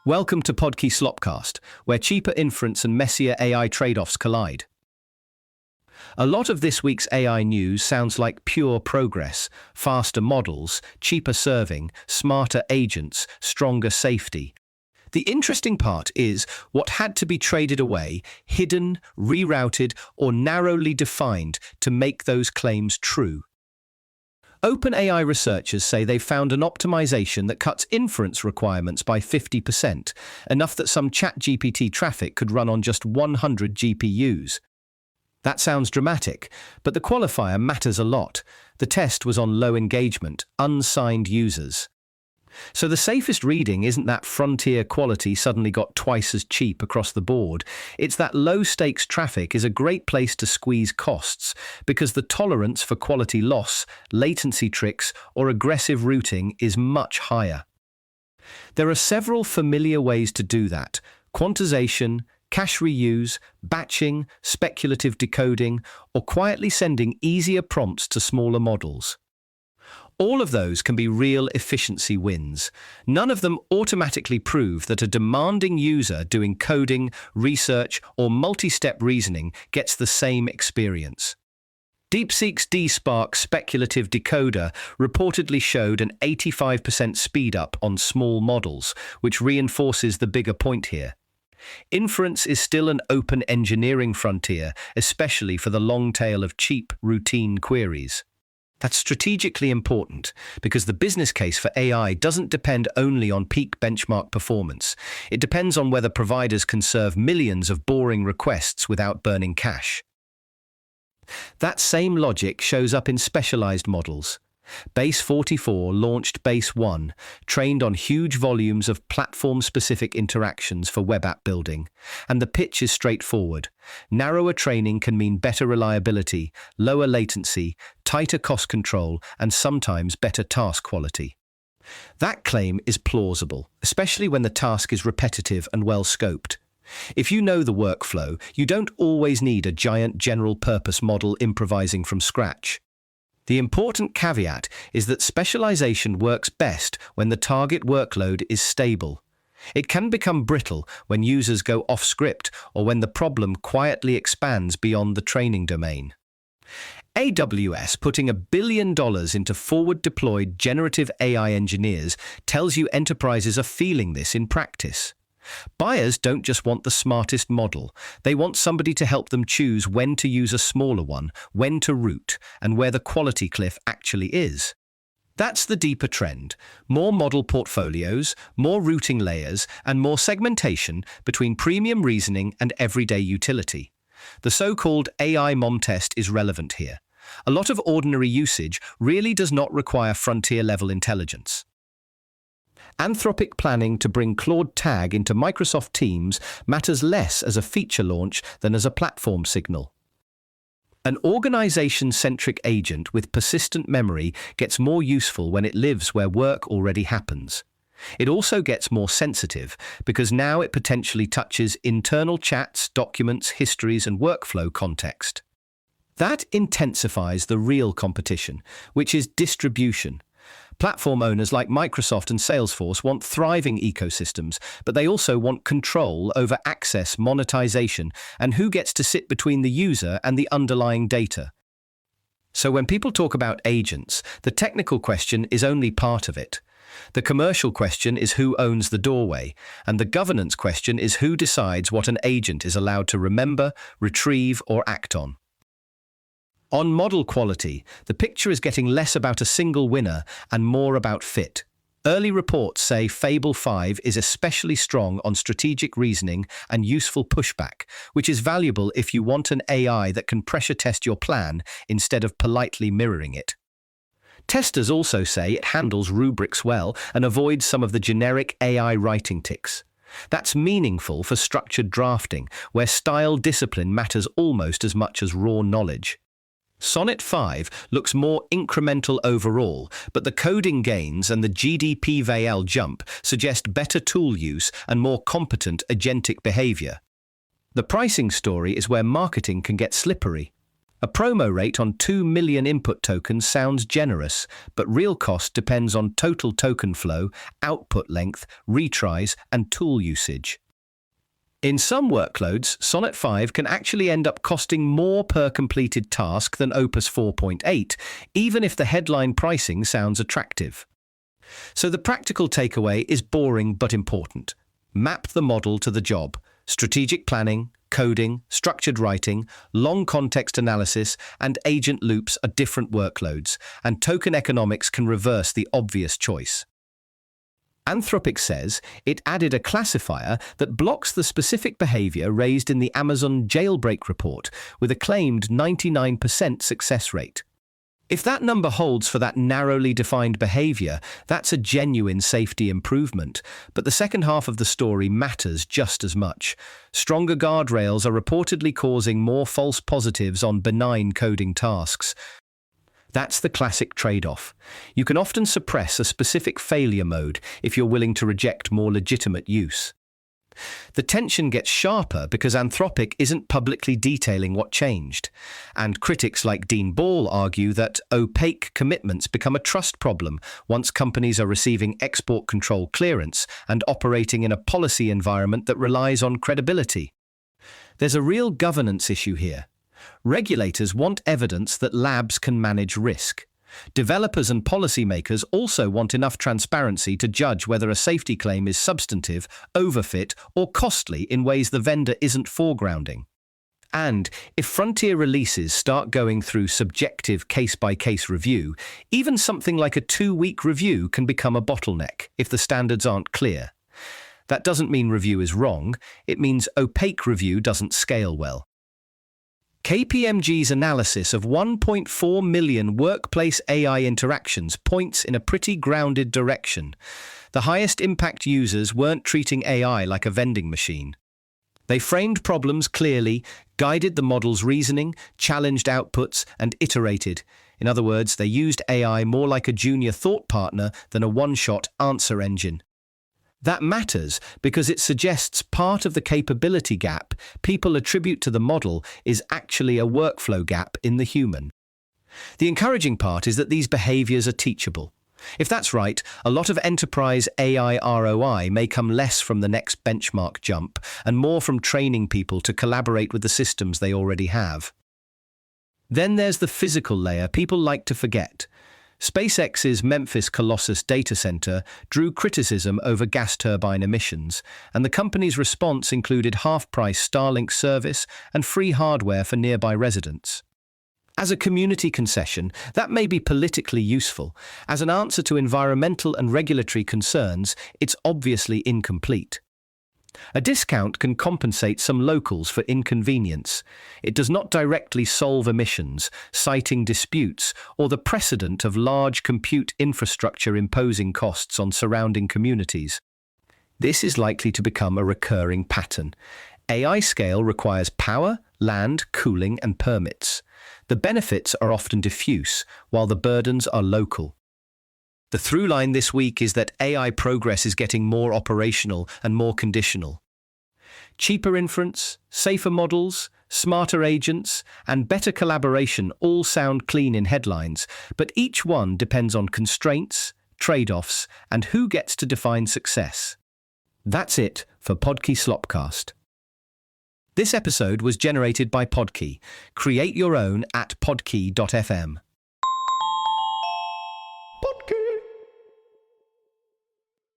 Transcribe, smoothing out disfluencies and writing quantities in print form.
Welcome to Podkey Slopcast, where cheaper inference and messier AI trade-offs collide. A lot of this week's AI news sounds like pure progress: faster models, cheaper serving, smarter agents, stronger safety. The interesting part is what had to be traded away, hidden, rerouted, or narrowly defined to make those claims true. OpenAI researchers say they've found an optimization that cuts inference requirements by 50%, enough that some ChatGPT traffic could run on just 100 GPUs. That sounds dramatic, but the qualifier matters a lot. The test was on low engagement, unsigned users. So the safest reading isn't that frontier quality suddenly got twice as cheap across the board. It's that low-stakes traffic is a great place to squeeze costs, because the tolerance for quality loss, latency tricks, or aggressive routing is much higher. There are several familiar ways to do that: quantization, cache reuse, batching, speculative decoding, or quietly sending easier prompts to smaller models. All of those can be real efficiency wins. None of them automatically prove that a demanding user doing coding, research, or multi-step reasoning gets the same experience. DeepSeek's DSpark speculative decoder reportedly showed an 85% speedup on small models, which reinforces the bigger point here. Inference is still an open engineering frontier, especially for the long tail of cheap, routine queries. That's strategically important because the business case for AI doesn't depend only on peak benchmark performance. It depends on whether providers can serve millions of boring requests without burning cache. That same logic shows up in specialized models. Base 44 launched Base 1, trained on huge volumes of platform-specific interactions for web app building. And the pitch is straightforward. Narrower training can mean better reliability, lower latency, tighter cost control, and sometimes better task quality. That claim is plausible, especially when the task is repetitive and well-scoped. If you know the workflow, you don't always need a giant general-purpose model improvising from scratch. The important caveat is that specialization works best when the target workload is stable. It can become brittle when users go off-script or when the problem quietly expands beyond the training domain. AWS putting $1 billion into forward-deployed generative AI engineers tells you enterprises are feeling this in practice. Buyers don't just want the smartest model. They want somebody to help them choose when to use a smaller one, when to route, and where the quality cliff actually is. That's the deeper trend: more model portfolios, more routing layers, and more segmentation between premium reasoning and everyday utility. The so-called AI mom test is relevant here. A lot of ordinary usage really does not require frontier-level intelligence. Anthropic planning to bring Claude Tag into Microsoft Teams matters less as a feature launch than as a platform signal. An organization-centric agent with persistent memory gets more useful when it lives where work already happens. It also gets more sensitive because now it potentially touches internal chats, documents, histories, and workflow context. That intensifies the real competition, which is distribution. Platform owners like Microsoft and Salesforce want thriving ecosystems, but they also want control over access, monetization, and who gets to sit between the user and the underlying data. So when people talk about agents, the technical question is only part of it. The commercial question is who owns the doorway, and the governance question is who decides what an agent is allowed to remember, retrieve, or act on. On model quality, the picture is getting less about a single winner and more about fit. Early reports say Fable 5 is especially strong on strategic reasoning and useful pushback, which is valuable if you want an AI that can pressure test your plan instead of politely mirroring it. Testers also say it handles rubrics well and avoids some of the generic AI writing tics. That's meaningful for structured drafting, where style discipline matters almost as much as raw knowledge. Sonnet 5 looks more incremental overall, but the coding gains and the GDP-VAL jump suggest better tool use and more competent agentic behavior. The pricing story is where marketing can get slippery. A promo rate on 2 million input tokens sounds generous, but real cost depends on total token flow, output length, retries, and tool usage. In some workloads, Sonnet 5 can actually end up costing more per completed task than Opus 4.8, even if the headline pricing sounds attractive. So the practical takeaway is boring but important. Map the model to the job. Strategic planning, coding, structured writing, long context analysis, and agent loops are different workloads, and token economics can reverse the obvious choice. Anthropic says it added a classifier that blocks the specific behavior raised in the Amazon jailbreak report with a claimed 99% success rate. If that number holds for that narrowly defined behavior, that's a genuine safety improvement. But the second half of the story matters just as much. Stronger guardrails are reportedly causing more false positives on benign coding tasks. That's the classic trade-off. You can often suppress a specific failure mode if you're willing to reject more legitimate use. The tension gets sharper because Anthropic isn't publicly detailing what changed, and critics like Dean Ball argue that opaque commitments become a trust problem once companies are receiving export control clearance and operating in a policy environment that relies on credibility. There's a real governance issue here. Regulators want evidence that labs can manage risk. Developers and policymakers also want enough transparency to judge whether a safety claim is substantive, overfit, or costly in ways the vendor isn't foregrounding. And if frontier releases start going through subjective case-by-case review, even something like a 2-week review can become a bottleneck if the standards aren't clear. That doesn't mean review is wrong, it means opaque review doesn't scale well. KPMG's analysis of 1.4 million workplace AI interactions points in a pretty grounded direction. The highest impact users weren't treating AI like a vending machine. They framed problems clearly, guided the model's reasoning, challenged outputs, and iterated. In other words, they used AI more like a junior thought partner than a one-shot answer engine. That matters because it suggests part of the capability gap people attribute to the model is actually a workflow gap in the human. The encouraging part is that these behaviors are teachable. If that's right, a lot of enterprise AI ROI may come less from the next benchmark jump and more from training people to collaborate with the systems they already have. Then there's the physical layer people like to forget. SpaceX's Memphis Colossus data center drew criticism over gas turbine emissions, and the company's response included half-price Starlink service and free hardware for nearby residents. As a community concession, that may be politically useful. As an answer to environmental and regulatory concerns, it's obviously incomplete. A discount can compensate some locals for inconvenience. It does not directly solve emissions, citing disputes, or the precedent of large compute infrastructure imposing costs on surrounding communities. This is likely to become a recurring pattern. AI scale requires power, land, cooling, and permits. The benefits are often diffuse, while the burdens are local. The through line this week is that AI progress is getting more operational and more conditional. Cheaper inference, safer models, smarter agents, and better collaboration all sound clean in headlines, but each one depends on constraints, trade-offs, and who gets to define success. That's it for Podkey Slopcast. This episode was generated by Podkey. Create your own at podkey.fm.